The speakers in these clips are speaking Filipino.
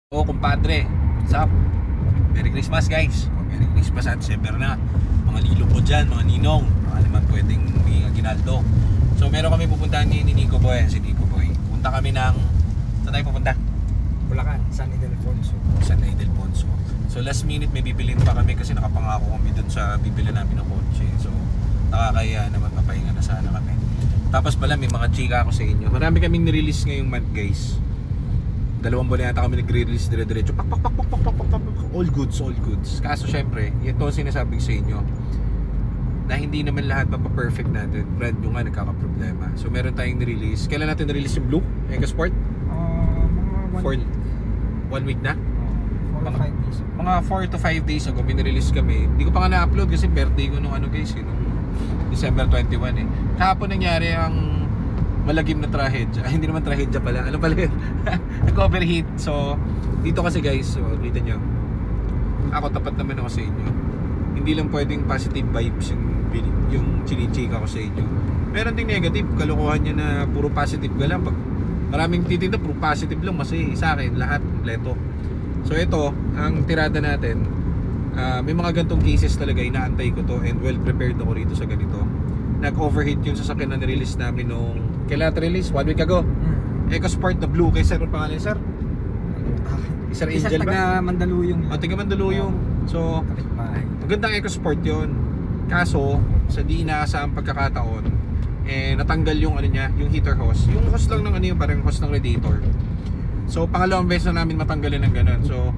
Oh, kumpadre, what's up? Merry Christmas guys. Oh, Merry Christmas at December na. Mga lilo po dyan, mga ninong, mga naman pwedeng may aginaldo. So meron kami pupuntahan ngayon ni Nico Boy, si Nico Boy. Punta kami ng, saan tayo pupunta? Bulacan, San Ildefonso. San Ildefonso. So last minute may bibilin pa kami kasi nakapangako kami dun sa bibili namin ng kotse. So nakakaya naman, mapahinga na sana kami. Tapos pala may mga chika ako sa inyo. Marami kaming nirelease ngayong month guys. 2 buwan yata kami nagre-release dire-diretso. Pak. All goods, all goods. Kaso syempre, ito ang sinasabi sa inyo na hindi naman lahat pa-perfect natin. Brand new nga nagkaka-problema. So meron tayong nirelease. Kailan natin nirelease yung Blue? EcoSport? Mga 1 week. 1 week na? 4 to 5 days. Mga 4 to 5 days ago may nirelease kami. Hindi ko pa nga na-upload kasi birthday ko nung ano guys, nung December 21 eh. Kahapon nangyari ang malagim na trahedya. Ay, hindi naman trahedya pala. Ano pala yun? Nag-overheat. So, dito kasi guys, so, kita nyo. Ako, tapat naman ako sa inyo. Hindi lang pwedeng positive vibes yung chinichika ko sa inyo. Meron ding negative. Kalokohan nyo na puro positive ka lang. Pag maraming titinda, puro positive lang. Masaya sa akin, lahat, kompleto. So, ito, ang tirada natin. May mga gantong cases talaga. Inaantay ko to and well prepared ako rito sa ganito. Nag-overheat yung sasakyan na nirelease namin nung kailan natin release? 1 week ago. EcoSport na blue. Kay sir, ang pangalan sir? Sir Angel ba? Taga Mandaluyong. O, taga Mandaluyong. So, magandang EcoSport yun. Kaso, sa di inaasahang pagkakataon, natanggal yung ano niya, yung heater hose. Yung hose lang ng ano yung parang hose ng radiator. So, pangalawang beses na namin matanggalin ng ganun. So,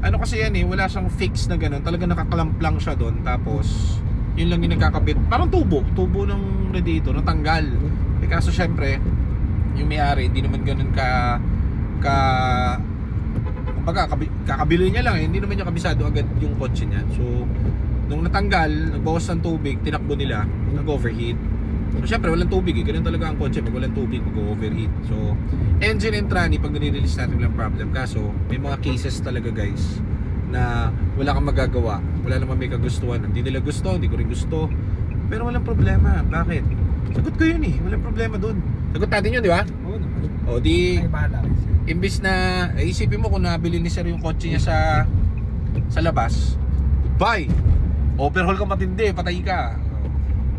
ano kasi yan wala siyang fix na ganun. Talaga nakakalamplang siya doon. Tapos, yun lang yung nagkakabit. Parang tubo ng radiator, natanggal. Kaso syempre, yung may-ari hindi naman ganun kumbaga kakabili niya lang hindi naman niya kabisado agad yung kotse niya. So nung natanggal, nagbawas ng tubig, tinakbo nila, nag-overheat. So syempre walang tubig ganun talaga ang kotse, pag walang tubig mag-overheat. So engine and tranny pag nire-release natin walang problem. Kaso may mga cases talaga guys na wala kang magagawa, wala naman may kagustuhan, hindi nila gusto, hindi ko rin gusto, pero walang problema. Bakit? Sagot ko yun walang problema dun. Sagot natin yun, di ba? Oo naman. O di, Ay, bahala. imbis na isipin mo kung nabili ni sir yung kotse niya sa labas, goodbye, overhaul ka matindi, patay ka.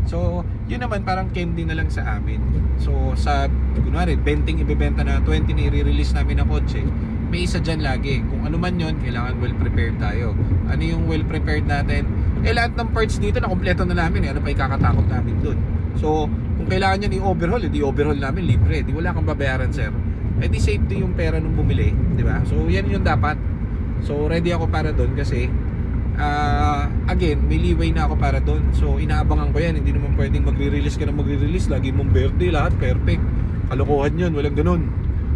So yun naman parang candy na lang sa amin. So sa kunwari 20 ibebenta na 20 na i-release namin na kotse, may isa dyan lagi. Kung ano man yun, kailangan well prepared tayo. Ano yung well prepared natin? Lahat ng parts dito na kompleto na namin ano pa ikakatakot namin dun? So kung kailangan nyo i-overhaul, di overhaul namin libre. Di wala kang babayaran sir. Di safety yung pera nung bumili, di ba? So yan yung dapat. So ready ako para doon kasi again, may leeway na ako para doon. So inaabangan ko yan. Hindi naman pwedeng magre-release ka na magre-release. Lagi mong birthday, lahat perfect. Kalokohan yun, walang ganun.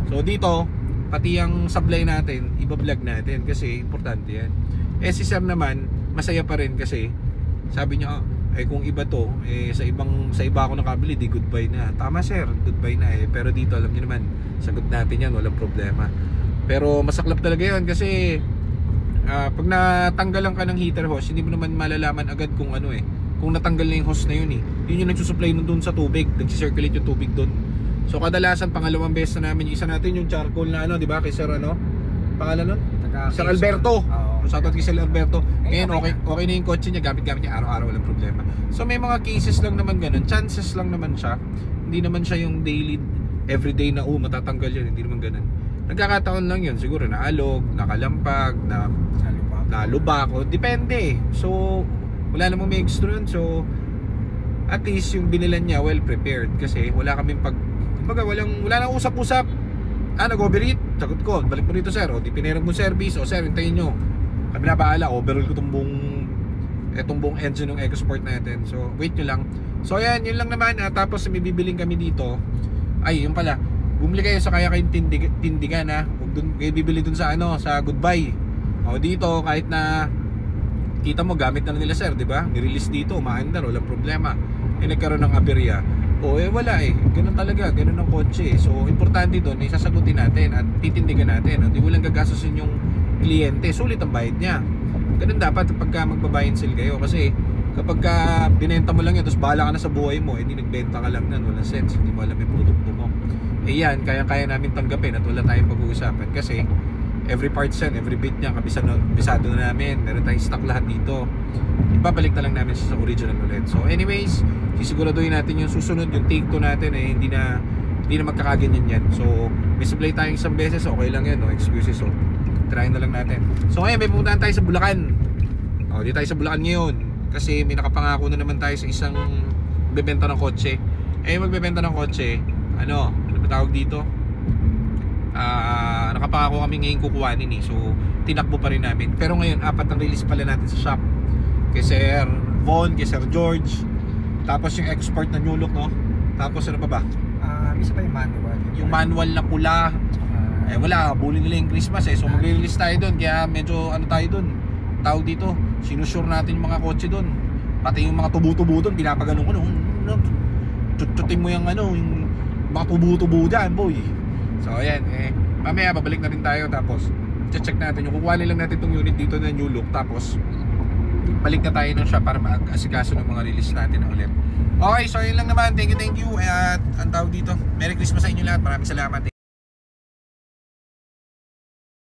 So dito, pati yung supply natin, iba-vlog natin kasi importante yan. Si sir naman, masaya pa rin kasi sabi niya, kung iba to, sa iba ako nakabili, di goodbye na. Tama sir, goodbye na pero dito alam niyo naman, sagot natin yan, walang problema. Pero masaklap talaga yun kasi pag natanggalan ka ng heater hose, hindi mo naman malalaman agad kung ano kung natanggal na yung hose na yun yun yung nagsusupply nun dun sa tubig, nagsisirculate yung tubig dun. So kadalasan pangalawang beses na namin, isa natin yung charcoal na ano, di ba kay sir pangalan nun? Sir Alberto. Shoutout kay Sir Alberto. Ngayon okay na yung kotse niya, gamit niya araw-araw, walang problema. So may mga cases lang naman ganun, chances lang naman siya. Hindi naman siya yung daily, everyday na matatanggal yun, hindi naman ganun. Nagkakataon lang yun, siguro naalog, nakalampag, nalubak, o depende. So wala namang may extra nun. So at least yung binilan niya well prepared kasi wala kaming wala nang usap-usap. Nag-overheat, sagot ko, balik mo rito sir, o di pinirang mo service, o sir, hintayin nyo, kami na bahala, overhaul ko itong buong engine ng EcoSport natin. So wait nyo lang. So ayan, yun lang naman. Tapos may bibiling kami dito. Ay, yun pala, bumili kayo sa kaya kayong tindigan kayo bibili dun sa sa goodbye. O dito, kahit na kita mo gamit na nila sir, di ba? Nirelease dito, umaandar, walang problema. Nagkaroon ng aberya. Wala ganun talaga, ganun ang kotse. So importante doon, sasagutin natin at titindigan natin. Hindi walang gagastusin yung kliyente, sulit ang bayad niya. Ganun dapat pagka magbabayad sale kayo. Kasi kapag binenta mo lang yan, tapos bahala ka na sa buhay mo, hindi nagbenta ka lang nan, walang sense, hindi mo alam yung produkto mo. Yan, kaya-kaya namin tanggapin at wala tayong pag-uusapan kasi every parts yan, every bit niya, kabisado na namin. Meron tayong stock lahat dito. Ibabalik na lang namin sa original ulit. So anyways, sisiguraduhin natin yung susunod, yung take 2 natin hindi na magkakaganyan yan. So may supply tayong isang beses, okay lang yan, no excuses. So try na lang natin. So ngayon may pupuntahan tayo sa Bulacan. Dito tayo sa Bulacan ngayon kasi may nakapangako na naman tayo sa isang bebenta ng kotse. Magbebenta ng kotse, ano ba tawag dito? Nakapangako kami ngayon kukuhanin So tinakbo pa rin namin. Pero ngayon 4 ang release pala natin sa shop. Kay Sir Von, kay Sir George. Tapos yung export na New Look, no? Tapos ano pa ba? Isa pa yung manual. Yung manual na pula. Wala, bully nila yung Christmas So magre-release tayo doon. Kaya medyo ano tayo doon, tawag dito, sinusure natin yung mga kotse doon. Pati yung mga tubo-tubo doon, pinapagano ko tututin mo yung yung mga tubo-tubo dyan, boy. So ayan, mamaya babalik na rin tayo. Tapos check natin yung kukuhanin lang natin itong unit dito na New Look. Tapos balik na tayo ng shop para mag-asikaso ng mga release natin ulit. Okay, so yun lang naman. Thank you. At ang tawag dito, Merry Christmas sa inyo lahat. Maraming salamat.